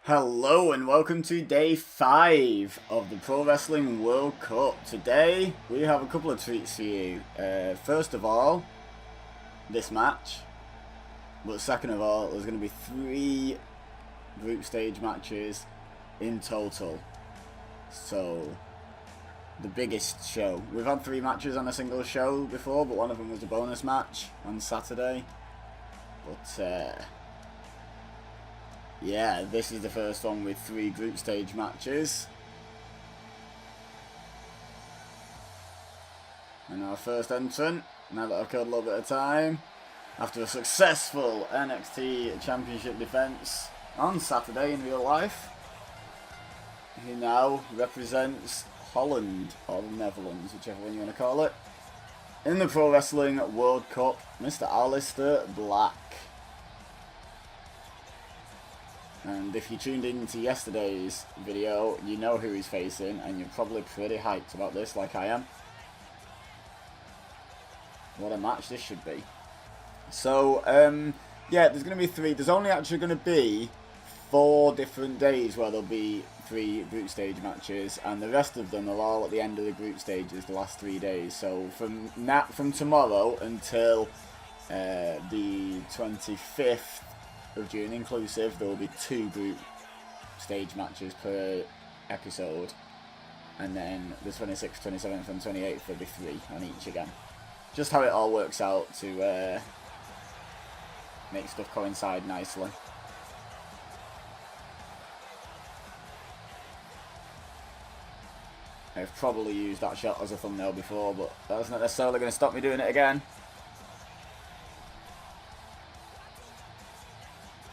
Hello and welcome to day 5 of the Pro Wrestling World Cup. Today we have a couple of treats for you. First of all, this match. But second of all, there's going to be 3 group stage matches in total. So, the biggest show. We've had 3 matches on a single show before, but one of them was a bonus match on Saturday. But, yeah, this is the first one with 3 group stage matches. And our first entrant, now that I've killed a little bit of time, after a successful NXT Championship defense on Saturday in real life, he now represents Holland, or the Netherlands, whichever one you want to call it, in the Pro Wrestling World Cup, Mr. Aleister Black. And if you tuned into yesterday's video, you know who he's facing, and you're probably pretty hyped about this, like I am. What a match this should be. So, yeah, there's going to be 3. There's only actually going to be 4 different days where there'll be 3 group stage matches, and the rest of them are all at the end of the group stages, the last 3 days. So, from tomorrow until the 25th of June inclusive, there will be 2 group stage matches per episode, and then the 26th, 27th and 28th will be 3 on each again. Just how it all works out to make stuff coincide nicely. I've probably used that shot as a thumbnail before, but that's not necessarily going to stop me doing it again.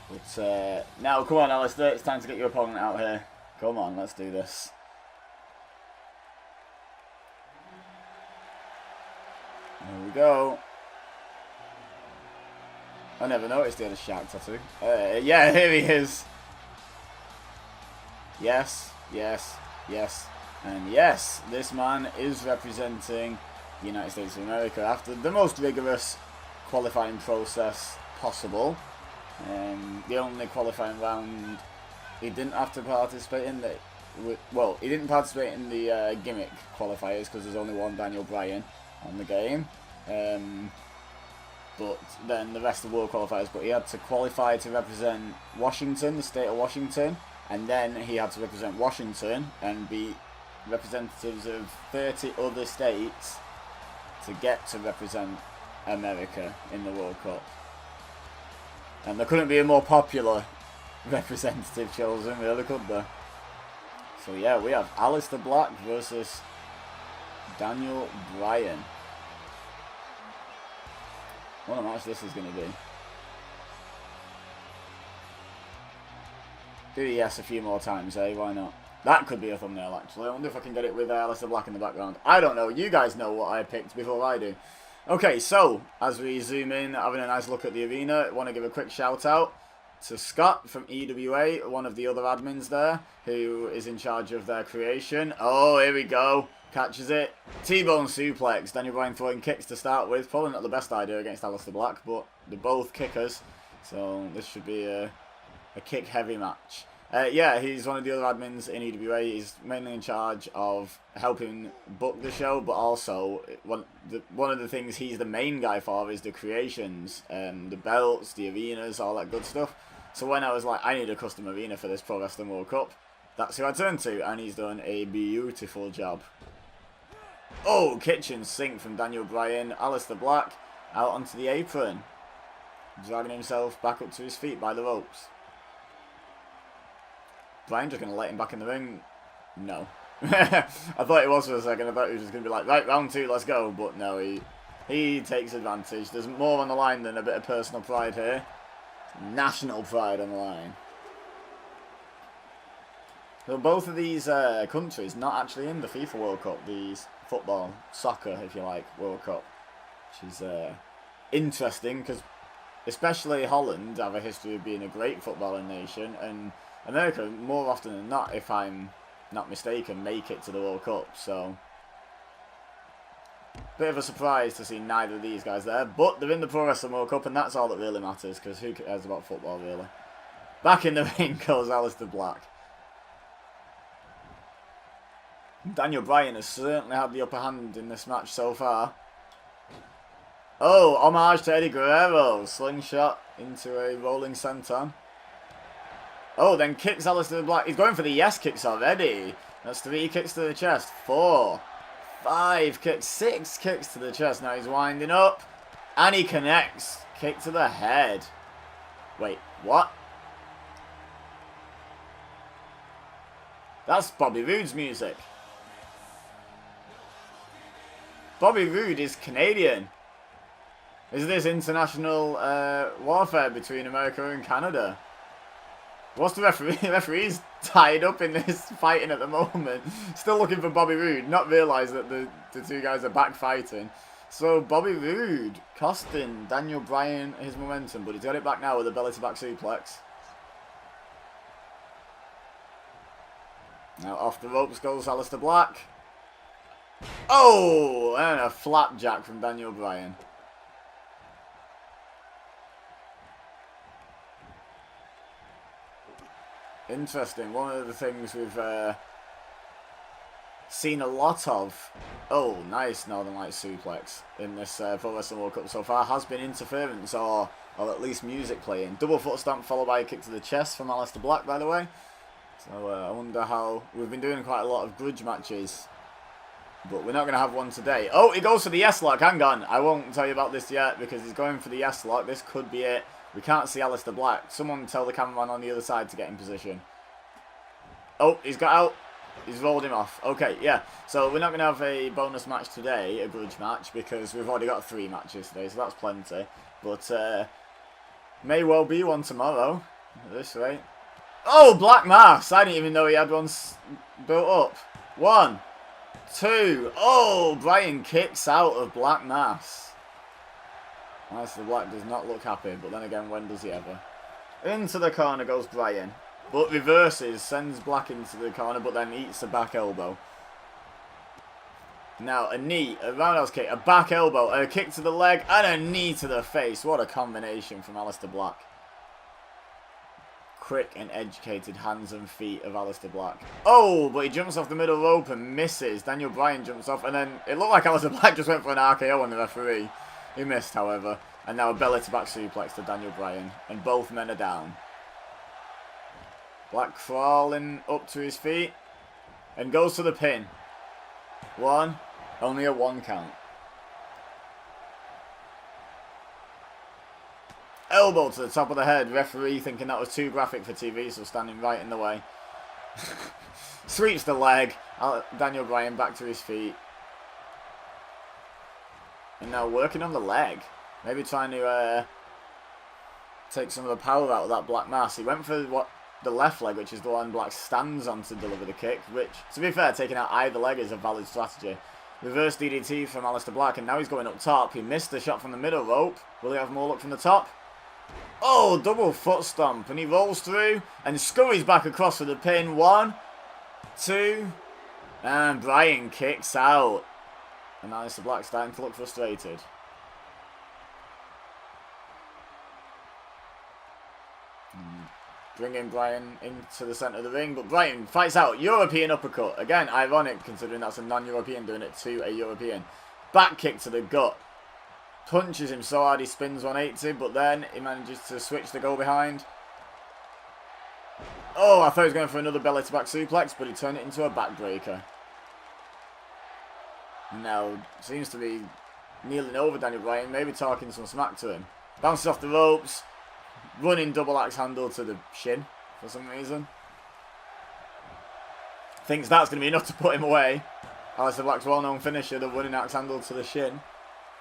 But now, come on, Aleister, it's time to get your opponent out here. Come on, let's do this. There we go. I never noticed he had a shark tattoo. Yeah, here he is. Yes, yes, yes, and yes, this man is representing the United States of America after the most rigorous qualifying process possible. The only qualifying round he didn't have to participate in, he didn't participate in the gimmick qualifiers because there's only one Daniel Bryan on the game. But then the rest of the world qualifiers, but he had to qualify to represent Washington, the state of Washington, and then he had to represent Washington and beat representatives of 30 other states to get to represent America in the World Cup. And there couldn't be a more popular representative chosen, really, could there? So yeah, we have Aleister Black versus Daniel Bryan. What a match this is going to be. Do yes a few more times, eh? Why not? That could be a thumbnail, actually. I wonder if I can get it with Aleister Black in the background. I don't know. You guys know what I picked before I do. Okay, so, as we zoom in, having a nice look at the arena, I want to give a quick shout out to Scott from EWA, one of the other admins there, who is in charge of their creation. Oh, here we go. Catches it. T-bone suplex. Daniel Bryan throwing kicks to start with. Probably not the best idea against Aleister Black, but they're both kickers. So this should be a kick-heavy match. Yeah, he's one of the other admins in EWA. He's mainly in charge of helping book the show, but also one of the things he's the main guy for is the creations, the belts, the arenas, all that good stuff. So when I was like, I need a custom arena for this Pro Wrestling World Cup, that's who I turned to, and he's done a beautiful job. Oh, kitchen sink from Daniel Bryan. Aleister Black out onto the apron, dragging himself back up to his feet by the ropes. Bryan just going to let him back in the ring? No. I thought it was for a second. I thought he was just going to be like, right, round 2, let's go. But no, he takes advantage. There's more on the line than a bit of personal pride here. National pride on the line. So both of these countries not actually in the FIFA World Cup. These football, soccer, if you like, World Cup. Which is interesting because especially Holland have a history of being a great footballing nation, and America, more often than not, if I'm not mistaken, make it to the World Cup. So Bit of a surprise to see neither of these guys there, but they're in the Pro Wrestling World Cup, and that's all that really matters, because who cares about football, really? Back in the ring goes Aleister Black. Daniel Bryan has certainly had the upper hand in this match so far. Oh, homage to Eddie Guerrero. Slingshot into a rolling senton. Oh, then kicks Aleister Black. He's going for the yes kicks already. That's 3 kicks to the chest. 4, 5 kicks. 6 kicks to the chest. Now he's winding up. And he connects. Kick to the head. Wait, what? That's Bobby Roode's music. Bobby Roode is Canadian. Is this international warfare between America and Canada? What's the referee? The referee's tied up in this fighting at the moment. Still looking for Bobby Roode. Not realise that the 2 guys are back fighting. So Bobby Roode costing Daniel Bryan his momentum, but he's got it back now with a belly-to-back suplex. Now off the ropes goes Aleister Black. Oh! And a flapjack from Daniel Bryan. Interesting. One of the things we've seen a lot of, oh, nice Northern Lights suplex in this Pro Wrestling World Cup so far has been interference or at least music playing. Double foot stamp followed by a kick to the chest from Aleister Black, by the way. So I wonder how, we've been doing quite a lot of grudge matches, but we're not going to have one today. Oh, he goes for the yes lock. Hang on. I won't tell you about this yet because he's going for the yes lock. This could be it. We can't see Aleister Black. Someone tell the cameraman on the other side to get in position. Oh, he's got out. He's rolled him off. Okay, yeah. So we're not going to have a bonus match today, a grudge match, because we've already got 3 matches today, so that's plenty. But may well be one tomorrow, at this rate. Oh, Black Mass. I didn't even know he had one built up. 1, 2. Oh, Bryan kicks out of Black Mass. Aleister Black does not look happy, but then again, when does he ever? Into the corner goes Bryan, but reverses, sends Black into the corner, but then eats a back elbow. Now, a knee, a roundhouse kick, a back elbow, a kick to the leg, and a knee to the face. What a combination from Aleister Black. Quick and educated hands and feet of Aleister Black. Oh, but he jumps off the middle rope and misses. Daniel Bryan jumps off, and then it looked like Aleister Black just went for an RKO on the referee. He missed, however. And now a belly-to-back suplex to Daniel Bryan. And both men are down. Black crawling up to his feet. And goes to the pin. 1. Only a 1 count. Elbow to the top of the head. Referee thinking that was too graphic for TV, so standing right in the way. Sweeps the leg. Daniel Bryan back to his feet. And now working on the leg. Maybe trying to take some of the power out of that Black Mass. He went for the left leg, which is the one Black stands on to deliver the kick. Which, to be fair, taking out either leg is a valid strategy. Reverse DDT from Aleister Black, and now he's going up top. He missed the shot from the middle rope. Will he have more luck from the top? Oh, double foot stomp. And he rolls through and scurries back across for the pin. 1, 2, and Bryan kicks out. And Aleister Black starting to look frustrated. Bringing Bryan into the centre of the ring, but Bryan fights out. European uppercut. Again, ironic considering that's a non-European doing it to a European. Back kick to the gut. Punches him so hard he spins 180, but then he manages to switch the go behind. Oh, I thought he was going for another belly-to-back suplex, but he turned it into a backbreaker. Now, seems to be kneeling over Daniel Bryan, maybe talking some smack to him. Bounces off the ropes, running double axe handle to the shin for some reason. Thinks that's going to be enough to put him away. Aleister Black's well-known finisher, the running axe handle to the shin.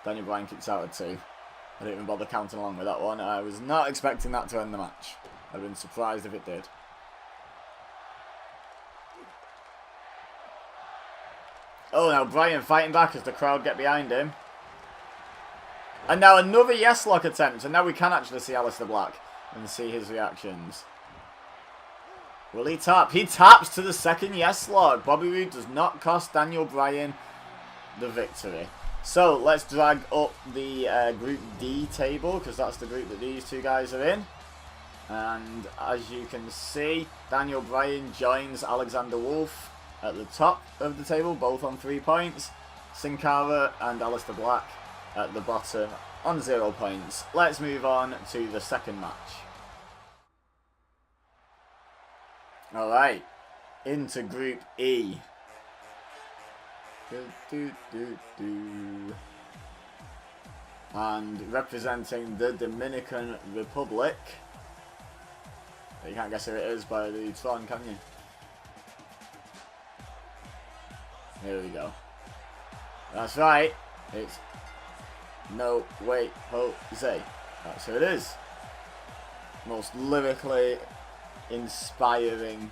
Daniel Bryan kicks out at 2. I didn't even bother counting along with that one. I was not expecting that to end the match. I'd been surprised if it did. Oh, now Bryan fighting back as the crowd get behind him. And now another yes lock attempt. And now we can actually see Aleister Black and see his reactions. Will he tap? He taps to the second yes lock. Bobby Roode does not cost Daniel Bryan the victory. So let's drag up the Group D table, because that's the group that these 2 guys are in. And as you can see, Daniel Bryan joins Alexander Wolf at the top of the table, both on 3 points. Sin Cara and Aleister Black at the bottom on 0 points. Let's move on to the second match. Alright, into Group E. And representing the Dominican Republic. You can't guess who it is by the Tron, can you? Here we go. That's right. It's No Way Jose. That's who it is. Most lyrically inspiring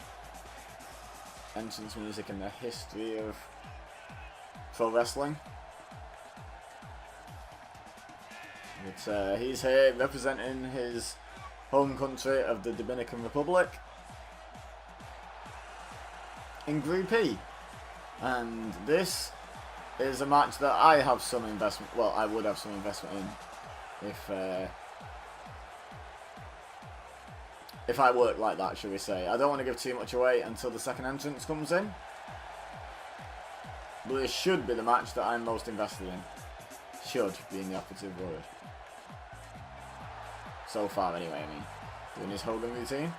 entrance music in the history of pro wrestling. But he's here representing his home country of the Dominican Republic in Group E. And this is a match that I have some investment, well, I would have some investment in if I work like that, shall we say. I don't want to give too much away until the second entrance comes in, but it should be the match that I'm most invested in. Should being the operative word. So far anyway, I mean. Doing his Hogan routine.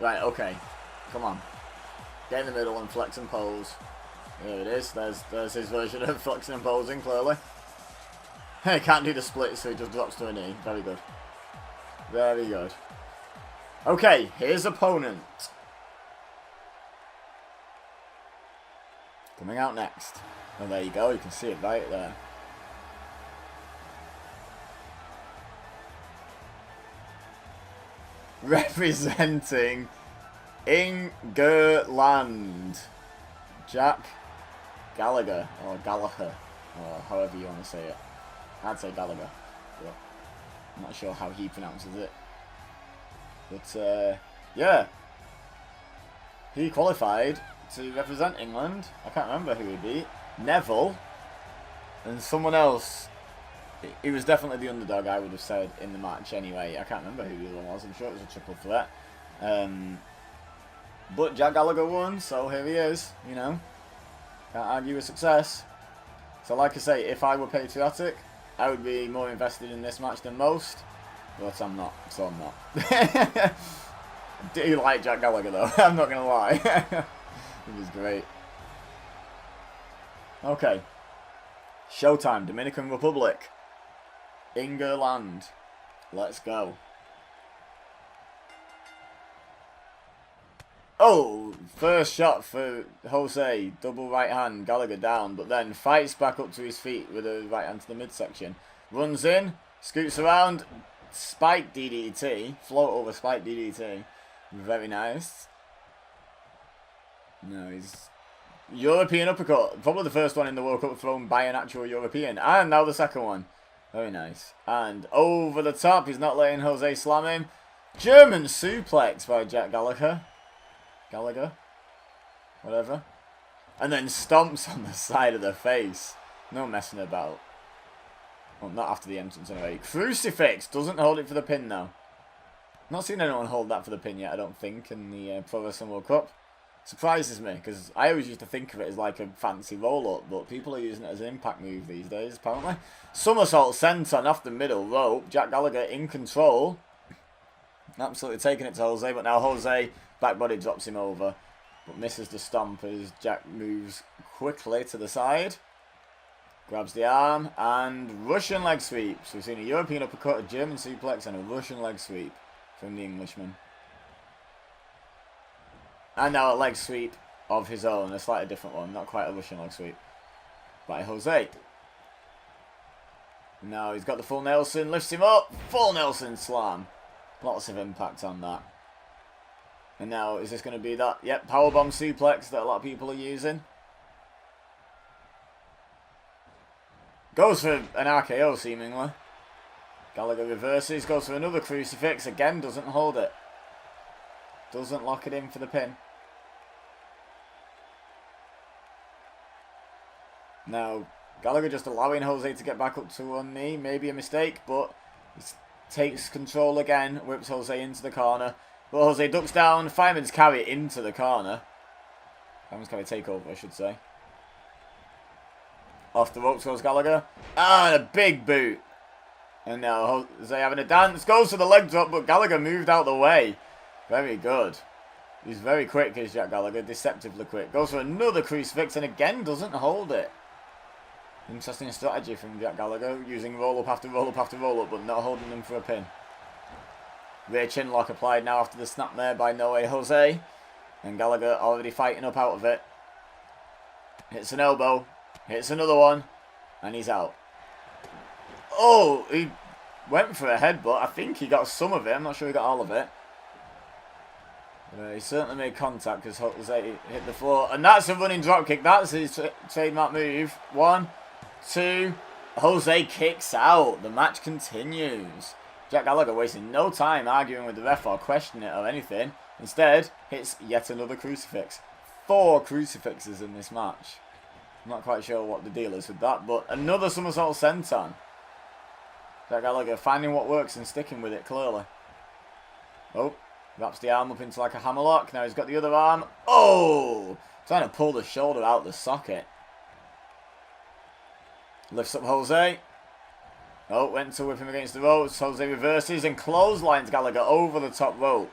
Right, okay. Come on. Get in the middle and flex and pose. There it is. There's his version of flexing and posing, clearly. He can't do the split, so he just drops to a knee. Very good. Very good. Okay, his opponent. Coming out next. Oh, there you go. You can see it right there. Representing England, Jack Gallagher, or Gallagher, or however you want to say it. I'd say Gallagher, but I'm not sure how he pronounces it. But, yeah. He qualified to represent England. I can't remember who he beat. Neville. And someone else. He was definitely the underdog, I would have said, in the match anyway. I can't remember who the other one was. I'm sure it was a triple threat. But Jack Gallagher won, so here he is, you know. Can't argue with success. So like I say, if I were patriotic, I would be more invested in this match than most. But I'm not, so I'm not. Do you like Jack Gallagher though? I'm not going to lie. He was great. Okay. Showtime, Dominican Republic. England. Let's go. Oh, first shot for Jose. Double right hand, Gallagher down, but then fights back up to his feet with a right hand to the midsection. Runs in, scoots around, spike DDT, float over spike DDT. Very nice. No, he's European uppercut. Probably the first one in the World Cup thrown by an actual European. And now the second one. Very nice. And over the top, he's not letting Jose slam him. German suplex by Jack Gallagher. Gallagher. Whatever. And then stomps on the side of the face. No messing about. Well, not after the entrance anyway. Crucifix. Doesn't hold it for the pin though. Not seen anyone hold that for the pin yet, I don't think, in the Pro Wrestling World Cup. Surprises me, because I always used to think of it as like a fancy roll-up, but people are using it as an impact move these days, apparently. Somersault senton off the middle rope. Jack Gallagher in control. Absolutely taking it to Jose, but now Jose, back body drops him over, but misses the stomp as Jack moves quickly to the side. Grabs the arm, and Russian leg sweep. So we've seen a European uppercut, a German suplex, and a Russian leg sweep from the Englishman. And now a leg sweep of his own, a slightly different one, not quite a Russian leg sweep, by Jose. Now he's got the full Nelson, lifts him up, full Nelson slam. Lots of impact on that. And now, is this going to be that? Yep, powerbomb suplex that a lot of people are using. Goes for an RKO, seemingly. Gallagher reverses, goes for another crucifix, again doesn't hold it. Doesn't lock it in for the pin. Now, Gallagher just allowing Jose to get back up to one knee. Maybe a mistake, but he takes control again. Whips Jose into the corner. But Jose ducks down. Fireman's carry into the corner. Fireman's carry takeover, I should say. Off the ropes goes Gallagher. And a big boot. And now Jose having a dance. Goes for the leg drop, but Gallagher moved out the way. Very good. He's very quick, is Jack Gallagher. Deceptively quick. Goes for another crucifix and again doesn't hold it. Interesting strategy from Jack Gallagher. Using roll-up after roll-up after roll-up, but not holding them for a pin. Rear chin lock applied now after the snap there by No Way Jose. And Gallagher already fighting up out of it. Hits an elbow. Hits another one. And he's out. Oh, he went for a headbutt. I think he got some of it. I'm not sure he got all of it. He certainly made contact because Jose hit the floor. And that's a running dropkick. That's his trademark move. 1, 2. Jose kicks out. The match continues. Jack Gallagher wasting no time arguing with the ref or questioning it or anything. Instead, hits yet another crucifix. 4 crucifixes in this match. I'm not quite sure what the deal is with that, but another somersault senton. Jack Gallagher finding what works and sticking with it, clearly. Oh, wraps the arm up into like a hammerlock. Now he's got the other arm. Oh! Trying to pull the shoulder out the socket. Lifts up Jose. Oh, went to whip him against the ropes. Jose reverses and clotheslines Gallagher over the top rope.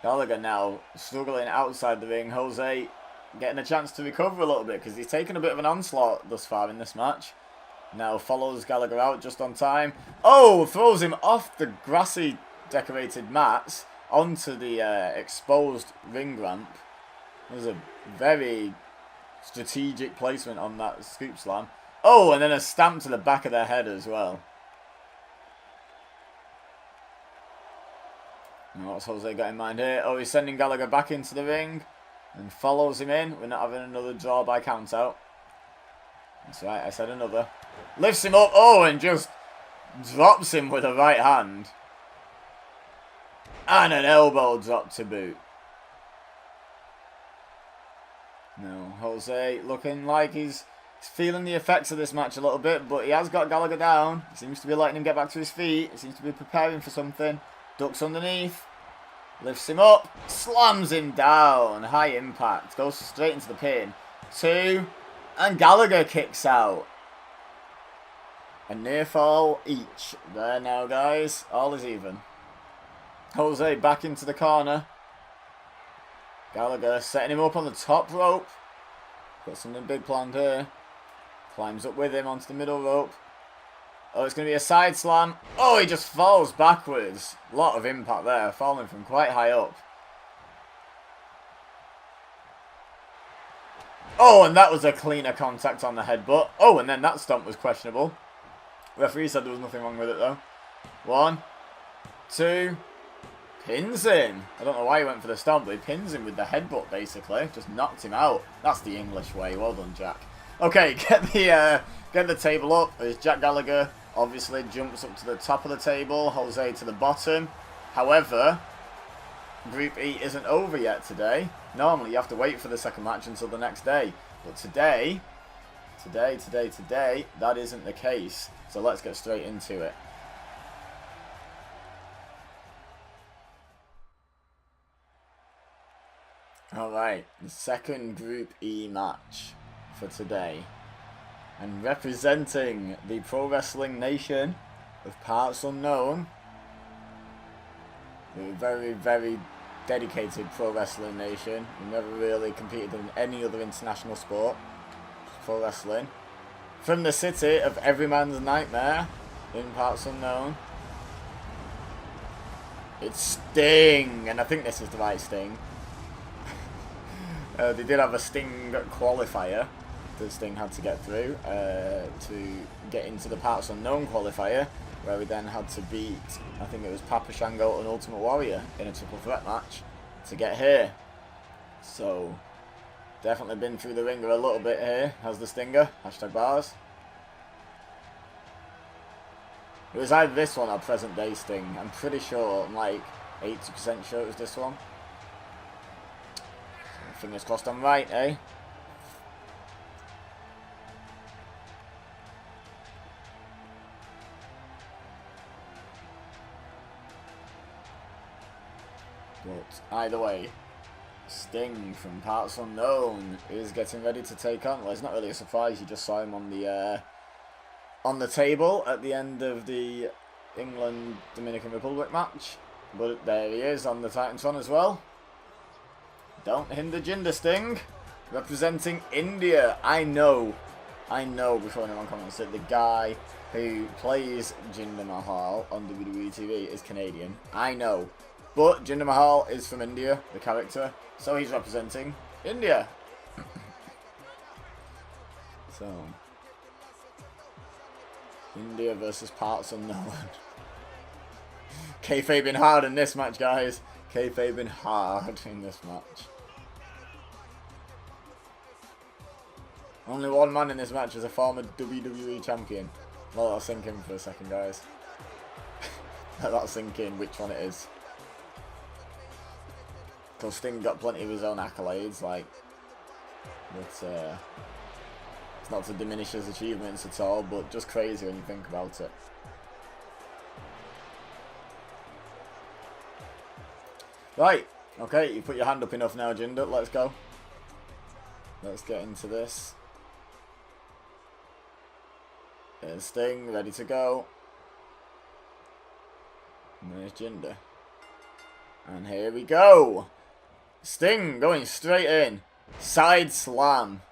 Gallagher now struggling outside the ring. Jose getting a chance to recover a little bit because he's taken a bit of an onslaught thus far in this match. Now follows Gallagher out just on time. Oh, throws him off the grassy decorated mats onto the exposed ring ramp. There's a very strategic placement on that scoop slam. Oh, and then a stamp to the back of their head as well. And what's Jose got in mind here? Oh, he's sending Gallagher back into the ring and follows him in. We're not having another draw by count out. That's right, I said another. Lifts him up, oh, and just drops him with a right hand. And an elbow drop to boot. No, Jose looking like he's feeling the effects of this match a little bit, but he has got Gallagher down. He seems to be letting him get back to his feet. He seems to be preparing for something. Ducks underneath. Lifts him up. Slams him down. High impact. Goes straight into the pin. 2. And Gallagher kicks out. A near fall each. There now, guys. All is even. Jose back into the corner. Gallagher setting him up on the top rope. Got something big planned here. Climbs up with him onto the middle rope. Oh, it's going to be a side slam. Oh, he just falls backwards. A lot of impact there. Falling from quite high up. Oh, and that was a cleaner contact on the headbutt. Oh, and then that stomp was questionable. Referee said there was nothing wrong with it, though. 1, 2. Pins him. I don't know why he went for the stomp, but he pins him with the headbutt, basically. Just knocked him out. That's the English way. Well done, Jack. Okay, get the table up. As Jack Gallagher obviously jumps up to the top of the table. Jose to the bottom. However, Group E isn't over yet today. Normally, you have to wait for the second match until the next day. But today, that isn't the case. So let's get straight into it. Alright, the second Group E match for today. And representing the pro wrestling nation of parts unknown, a very, very dedicated pro wrestling nation. We've never really competed in any other international sport, pro wrestling. From the city of every man's nightmare in parts unknown, it's Sting, and I think this is the right Sting. They did have a Sting qualifier that Sting had to get through to get into the Parts Unknown qualifier, where we then had to beat, I think it was Papa Shango and Ultimate Warrior in a triple threat match to get here. So, definitely been through the ringer a little bit here, has the Stinger, #bars. It was either this one or present day Sting. I'm pretty sure, I'm like 80% sure it was this one. Fingers crossed I'm right, eh? Either way, Sting from parts unknown is getting ready to take on. Well, it's not really a surprise. You just saw him on the table at the end of the England Dominican Republic match. But there he is on the Titantron as well. Don't hinder Jinder, Sting. Representing India. I know before anyone comments that the guy who plays Jinder Mahal on WWE TV is Canadian. I know. But Jinder Mahal is from India, the character. So he's representing India. So, India versus parts unknown. Kayfabing hard in this match, guys. Kayfabing hard in this match. Only one man in this match is a former WWE champion. Let that sink in for a second, guys. Let that sink in which one it is. Because Sting got plenty of his own accolades, like, but it's not to diminish his achievements at all, but just crazy when you think about it. Right, okay, you put your hand up enough now, Jinder. Let's go. Let's get into this. There's Sting, ready to go. And there's Jinder. And here we go. Sting going straight in. Side slam.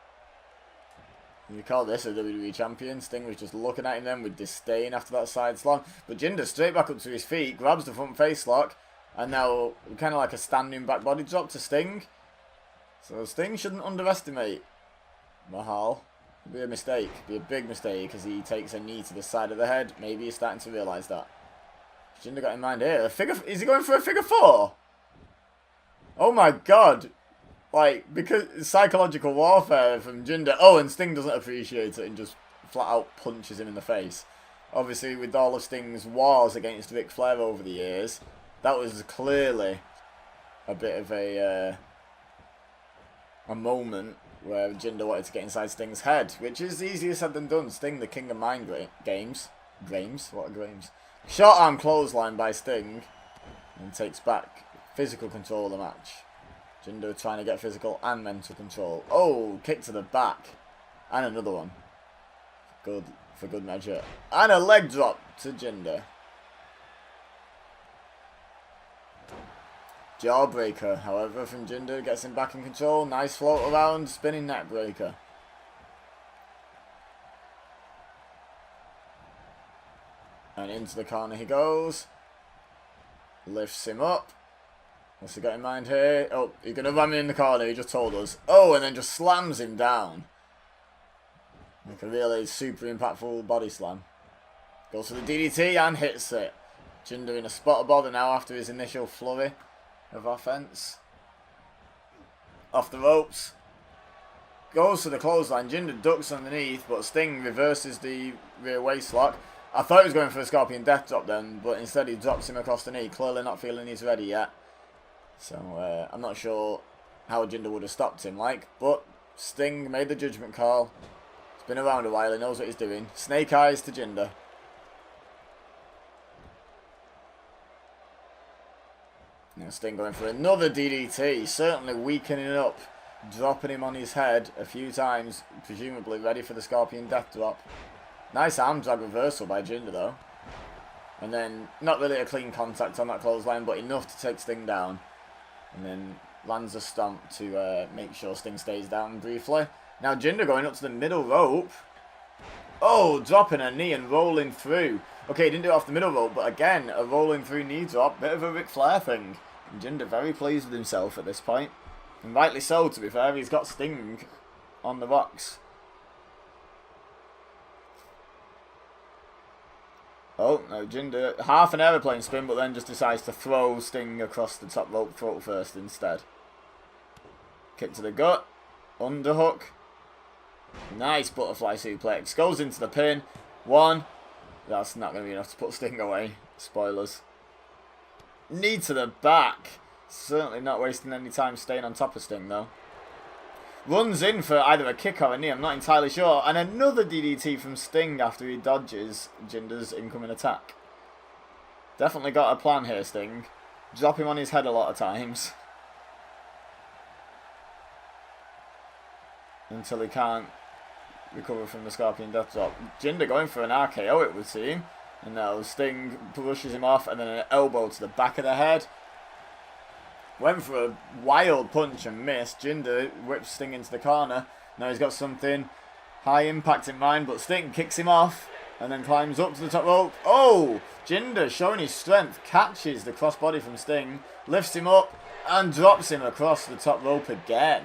You call this a WWE champion. Sting was just looking at him then with disdain after that side slam. But Jinder straight back up to his feet, grabs the front face lock. And now kind of like a standing back body drop to Sting. So Sting shouldn't underestimate Mahal. It'd be a mistake. It'd be a big mistake as he takes a knee to the side of the head. Maybe he's starting to realise that. Jinder got in mind here. Is he going for a figure four? Oh my god. Like, because psychological warfare from Jinder. Oh, and Sting doesn't appreciate it and just flat out punches him in the face. Obviously, with all of Sting's wars against Ric Flair over the years, that was clearly a bit of a moment where Jinder wanted to get inside Sting's head, which is easier said than done. Sting, the king of mind games. What are games? Short arm clothesline by Sting, and takes back physical control of the match. Jinder trying to get physical and mental control. Oh, kick to the back. And another one. Good, for good measure. And a leg drop to Jinder. Jawbreaker, however, from Jinder. Gets him back in control. Nice float around. Spinning neck breaker. And into the corner he goes. Lifts him up. What's he got in mind here? Oh, he's going to ram him in the corner, he just told us. Oh, and then just slams him down. Like a really super impactful body slam. Goes for the DDT and hits it. Jinder in a spot of bother now after his initial flurry of offense. Off the ropes. Goes for the clothesline. Jinder ducks underneath, but Sting reverses the rear waist lock. I thought he was going for a Scorpion Death Drop then, but instead he drops him across the knee. Clearly not feeling he's ready yet. So, I'm not sure how Jinder would have stopped him, but Sting made the judgment call. He's been around a while, he knows what he's doing. Snake eyes to Jinder. Now Sting going for another DDT, certainly weakening up, dropping him on his head a few times, presumably ready for the Scorpion Death Drop. Nice arm drag reversal by Jinder though. And then, not really a clean contact on that clothesline, but enough to take Sting down. And then lands a stomp to make sure Sting stays down briefly. Now Jinder going up to the middle rope. Oh, dropping a knee and rolling through. Okay, he didn't do it off the middle rope, but again, a rolling through knee drop. Bit of a Ric Flair thing. And Jinder very pleased with himself at this point. And rightly so, to be fair. He's got Sting on the box. Oh, no, Jinder, half an aeroplane spin, but then just decides to throw Sting across the top rope throat first instead. Kick to the gut. Underhook. Nice butterfly suplex. Goes into the pin. One. That's not going to be enough to put Sting away. Spoilers. Knee to the back. Certainly not wasting any time staying on top of Sting, though. Runs in for either a kick or a knee, I'm not entirely sure. And another DDT from Sting after he dodges Jinder's incoming attack. Definitely got a plan here, Sting. Drop him on his head a lot of times. until he can't recover from the Scorpion Death Drop. Jinder going for an RKO, it would seem. And now Sting pushes him off, and then an elbow to the back of the head. Went for a wild punch and missed. Jinder whips Sting into the corner. Now he's got something high impact in mind, but Sting kicks him off and then climbs up to the top rope. Oh! Jinder, showing his strength, catches the crossbody from Sting, lifts him up and drops him across the top rope again.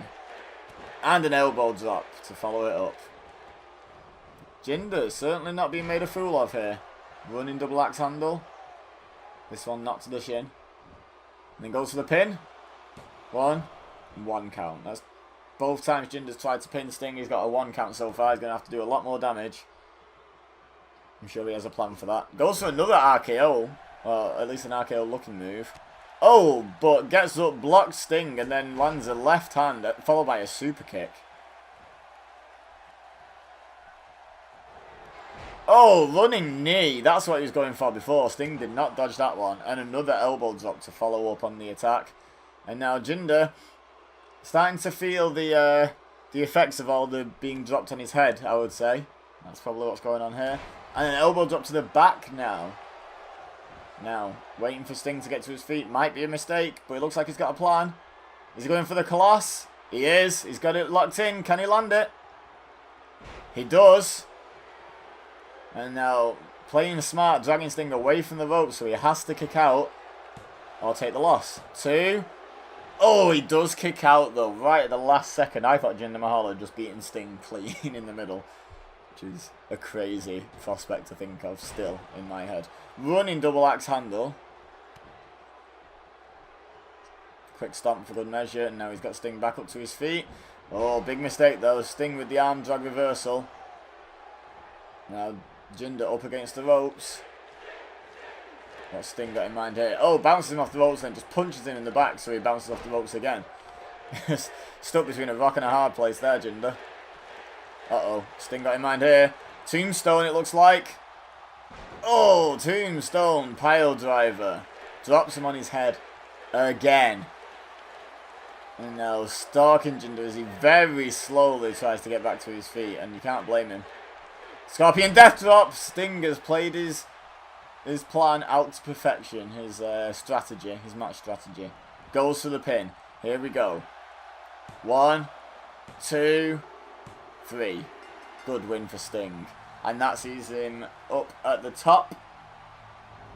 And an elbow drop to follow it up. Jinder certainly not being made a fool of here. Running double axe handle. This one not to the shin. And then goes for the pin. One count. That's both times Jinder's tried to pin Sting. He's got a 1 count so far. He's going to have to do a lot more damage. I'm sure he has a plan for that. Goes for another RKO. Or at least an RKO looking move. Oh, but gets up, blocks Sting, and then lands a left hand, followed by a super kick. Oh, running knee. That's what he was going for before. Sting did not dodge that one. And another elbow drop to follow up on the attack. And now Jinder starting to feel the effects of all the being dropped on his head, I would say. That's probably what's going on here. And an elbow drop to the back now. Now, waiting for Sting to get to his feet. Might be a mistake, but it looks like he's got a plan. Is he going for the Coloss? He is. He's got it locked in. Can he land it? He does. And now, playing smart, dragging Sting away from the rope, so he has to kick out or take the loss. 2. Oh, he does kick out, though, right at the last second. I thought Jinder Mahal had just beaten Sting clean in the middle, which is a crazy prospect to think of still in my head. Running double axe handle. Quick stomp for good measure, and now he's got Sting back up to his feet. Oh, big mistake, though. Sting with the arm drag reversal. Now, Jinder up against the ropes. What's Sting got in mind here? Oh, bounces him off the ropes and then just punches him in the back so he bounces off the ropes again. Stuck between a rock and a hard place there, Jinder. Uh-oh. Sting got in mind here. Tombstone, it looks like. Oh, Tombstone. Pile driver. Drops him on his head again. And now stalking Jinder as he very slowly tries to get back to his feet. And you can't blame him. Scorpion Death Drop. Sting has played his plan out to perfection. His strategy, his match strategy. Goes for the pin. Here we go. 1, 2, 3. Good win for Sting. And that sees him up at the top,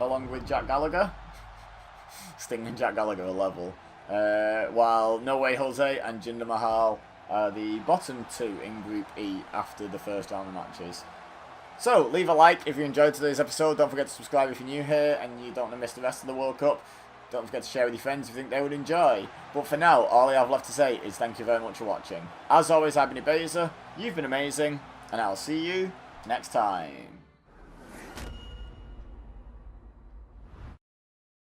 along with Jack Gallagher. Sting and Jack Gallagher are level. While No Way Jose and Jinder Mahal are the bottom 2 in Group E after the first round of matches. So, leave a like if you enjoyed today's episode. Don't forget to subscribe if you're new here and you don't want to miss the rest of the World Cup. Don't forget to share with your friends if you think they would enjoy. But for now, all I have left to say is thank you very much for watching. As always, I've been Aleister, you've been amazing, and I'll see you next time.